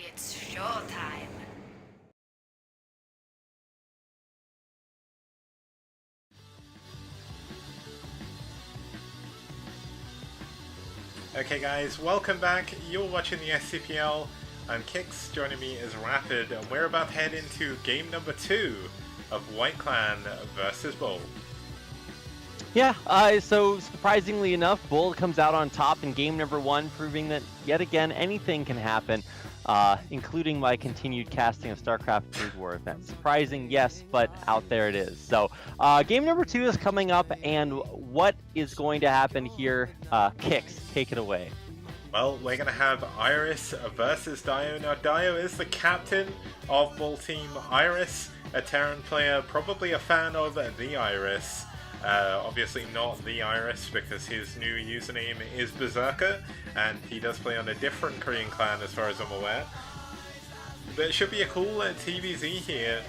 It's showtime. Okay guys, welcome back. You're watching the STPL. I'm Kix, joining me is Rapid, and we're about to head into game number 2 of White Clan versus Bull. Yeah, so surprisingly enough, Bull comes out on top in game number 1, proving that, yet again, anything can happen, including my continued casting of StarCraft Brood War events. Surprising, yes, but out there it is. So, game number 2 is coming up, and what is going to happen here? Kix, take it away. Well, we're going to have IriS versus dAiO. Now, dAiO is the captain of Bull Team. IriS, a Terran player, probably a fan of the IriS. Obviously not the IriS because his new username is Berserker, and he does play on a different Korean clan as far as I'm aware. But it should be a cool TVZ here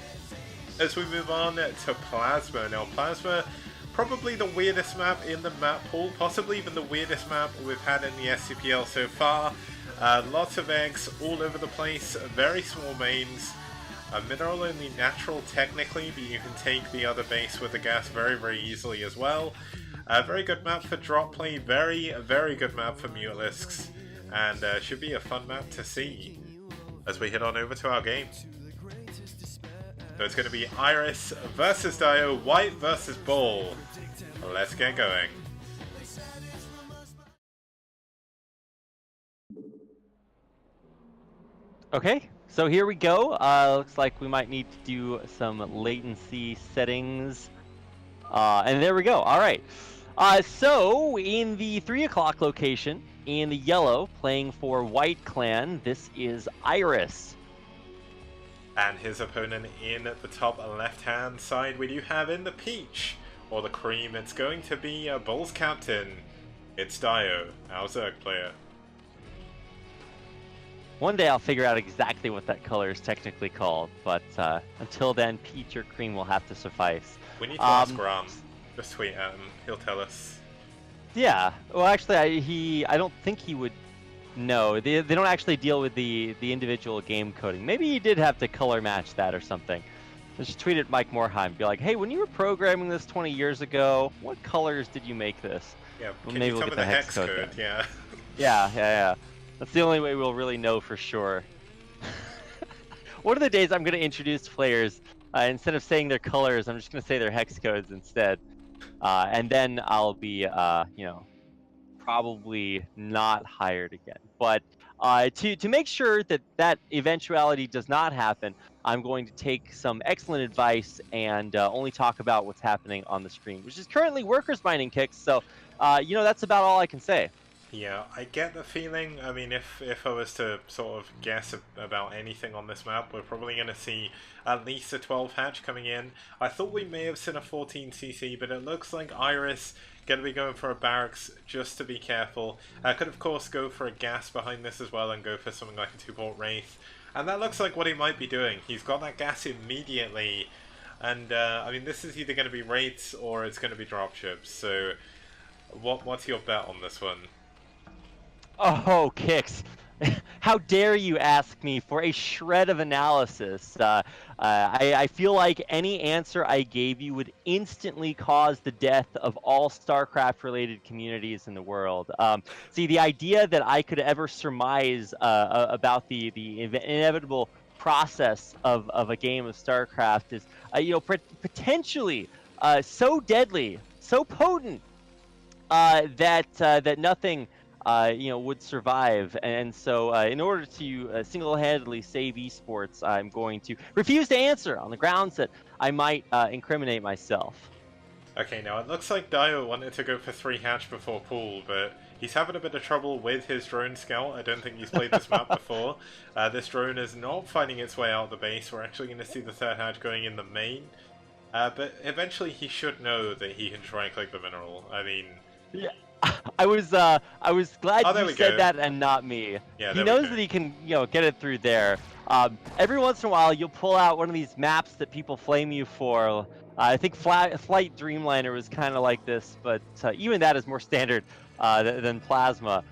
as we move on to Plasma. Now Plasma, probably the weirdest map in the map pool, possibly even the weirdest map we've had in the STPL so far. Lots of eggs all over the place, very small mains. A mineral only natural technically, but you can take the other base with the gas very easily as well. A very good map for drop play, very good map for Mutalisks, and should be a fun map to see as we head on over to our game. So it's going to be IriS versus dAiO, White versus Bull. Let's get going. Okay, so here we go. Looks like we might need to do some latency settings. And there we go. All right. So in the 3 o'clock location, in the yellow, playing for White Clan, this is IriS. And his opponent in the top left-hand side, we do have in the peach, or the cream, it's going to be Bull's captain. It's dAiO, our Zerg player. One day I'll figure out exactly what that color is technically called, but until then, peach or cream will have to suffice. We need to ask Ram. Just tweet at him, he'll tell us. Yeah, well actually I don't think he would know. They don't actually deal with the individual game coding. Maybe he did have to color match that or something. Just tweet at Mike Morheim, be like, hey, when you were programming this 20 years ago, what colors did you make this? Yeah, well, can maybe you we'll tell get me the hex code? Yeah. Yeah. That's the only way we'll really know for sure. One of the days I'm going to introduce players, instead of saying their colors, I'm just going to say their hex codes instead. And then I'll be, probably not hired again. But to make sure that that eventuality does not happen, I'm going to take some excellent advice and only talk about what's happening on the screen, which is currently workers mining kicks. So, that's about all I can say. Yeah, I get the feeling, I mean, if I was to sort of guess about anything on this map, we're probably going to see at least a 12 hatch coming in. I thought we may have seen a 14cc, but it looks like IriS going to be going for a barracks just to be careful. Could of course go for a gas behind this as well and go for something like a 2-port Wraith. And that looks like what he might be doing. He's got that gas immediately. And, I mean, this is either going to be Wraiths or it's going to be dropships. So, what's your bet on this one? Oh, Kix. How dare you ask me for a shred of analysis? I feel like any answer I gave you would instantly cause the death of all StarCraft-related communities in the world. See, the idea that I could ever surmise about the inevitable process of a game of StarCraft is, potentially so deadly, so potent that nothing would survive. And so in order to single-handedly save esports, I'm going to refuse to answer on the grounds that I might incriminate myself. Okay, now it looks like dAiO wanted to go for 3 hatch before pool, but he's having a bit of trouble with his drone scout. I don't think he's played this map before. This drone is not finding its way out of the base. We're actually going to see the 3rd hatch going in the main. But eventually he should know that he can try-click the mineral. I mean... Yeah. I was glad you said that and not me. Yeah, he knows that he can, get it through there. Every once in a while, you'll pull out one of these maps that people flame you for. I think Flight Dreamliner was kind of like this, but even that is more standard than Plasma.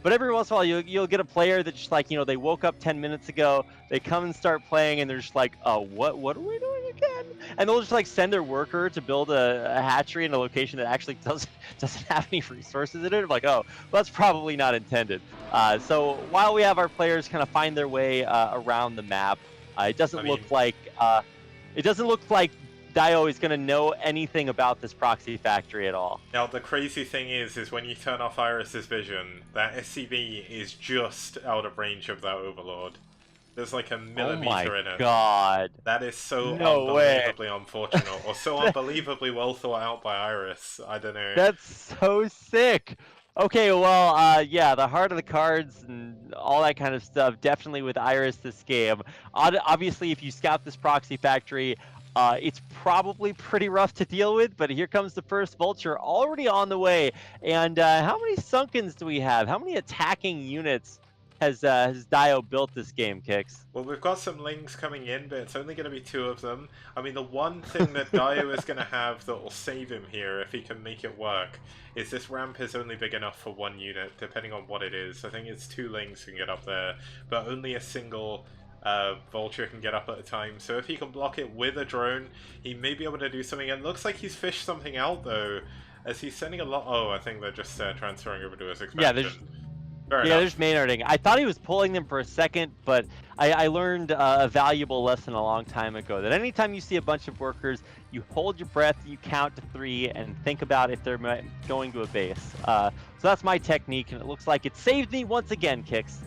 But every once in a while, you'll get a player that just like they woke up 10 minutes ago, they come and start playing, and they're just like, oh, what are we doing again? And they'll just like send their worker to build a hatchery in a location that actually doesn't have any resources in it. I'm like, oh, well, that's probably not intended. So while we have our players kind of find their way around the map, it I doesn't mean, look like dAiO is going to know anything about this proxy factory at all. now the crazy thing is when you turn off IriS's vision, that SCV is just out of range of that Overlord. There's like a millimeter in Oh my it. god. That is so No way. unbelievably unfortunate, or so unbelievably well thought out by IriS. I don't know. That's so sick. Okay, well, yeah, the heart of the cards and all that kind of stuff, definitely with IriS this game. Obviously, if you scout this proxy factory, it's probably pretty rough to deal with, but here comes the first Vulture already on the way. And how many Sunkens do we have? How many attacking units has dAiO built this game, Kix? Well, we've got some links coming in, but it's only going to be 2 of them. I mean, the one thing that dAiO is going to have that will save him here, if he can make it work, is this ramp is only big enough for 1 unit, depending on what it is. I think it's 2 links can get up there, but only a single Vulture can get up at a time. So if he can block it with a drone, he may be able to do something. It looks like he's fished something out, though, as he's sending a lot... Oh, I think they're just transferring over to his expansion. Yeah, there's Maynarding. I thought he was pulling them for a second, but I learned a valuable lesson a long time ago, that anytime you see a bunch of workers, you hold your breath, you count to 3, and think about if they're going to a base. So that's my technique, and it looks like it saved me once again, Kix.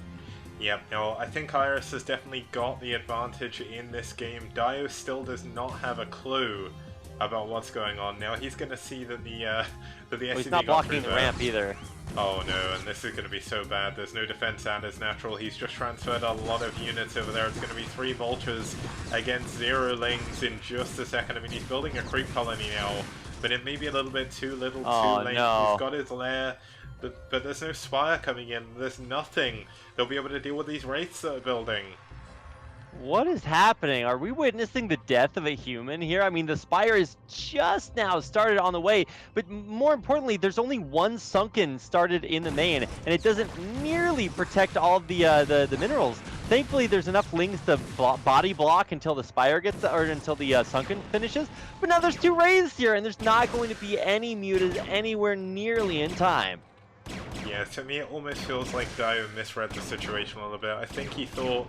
Yep, no, I think IriS has definitely got the advantage in this game. dAiO still does not have a clue about what's going on. Now he's going to see that the SCV he's not blocking the ramp either. Oh no, and this is going to be so bad. There's no defense and as natural. He's just transferred a lot of units over there. It's going to be 3 Vultures against 0 Lings in just a second. I mean, he's building a creep colony now, but it may be a little bit too little, too late. No. He's got his lair, but there's no Spire coming in. There's nothing. They'll be able to deal with these Wraiths that are building. What is happening? Are we witnessing the death of a human here? I mean, the Spire is just now started on the way, but more importantly, there's only 1 Sunken started in the main, and it doesn't nearly protect all of the minerals. Thankfully, there's enough Lings to body block until the Spire gets, or until the Sunken finishes. But now there's 2 Wraiths here, and there's not going to be any mutas anywhere nearly in time. Yeah, to me it almost feels like dAiO misread the situation a little bit. I think he thought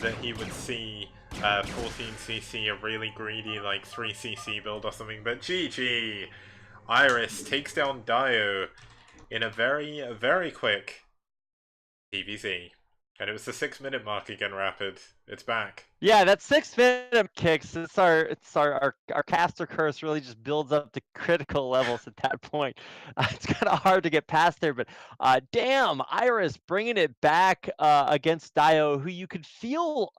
that he would see 14cc, a really greedy like 3cc build or something, but GG! IriS takes down dAiO in a very, very quick PvZ. And it was the 6-minute mark again, Rapid. It's back. Yeah, that 6-minute kicks. It's our caster curse really just builds up to critical levels at that point. It's kind of hard to get past there, but damn, IriS bringing it back against dAiO, who you could feel.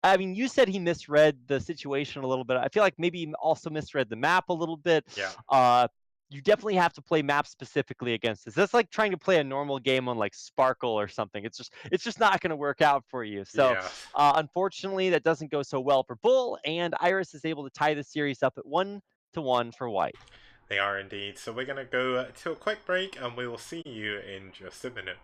I mean, you said he misread the situation a little bit. I feel like maybe he also misread the map a little bit. Yeah. You definitely have to play map specifically against this. That's like trying to play a normal game on like Sparkle or something. It's just not going to work out for you. So Yeah. unfortunately, that doesn't go so well for Bull, and IriS is able to tie the series up at 1-1 for White. They are indeed. So we're going to go to a quick break, and we will see you in just a minute.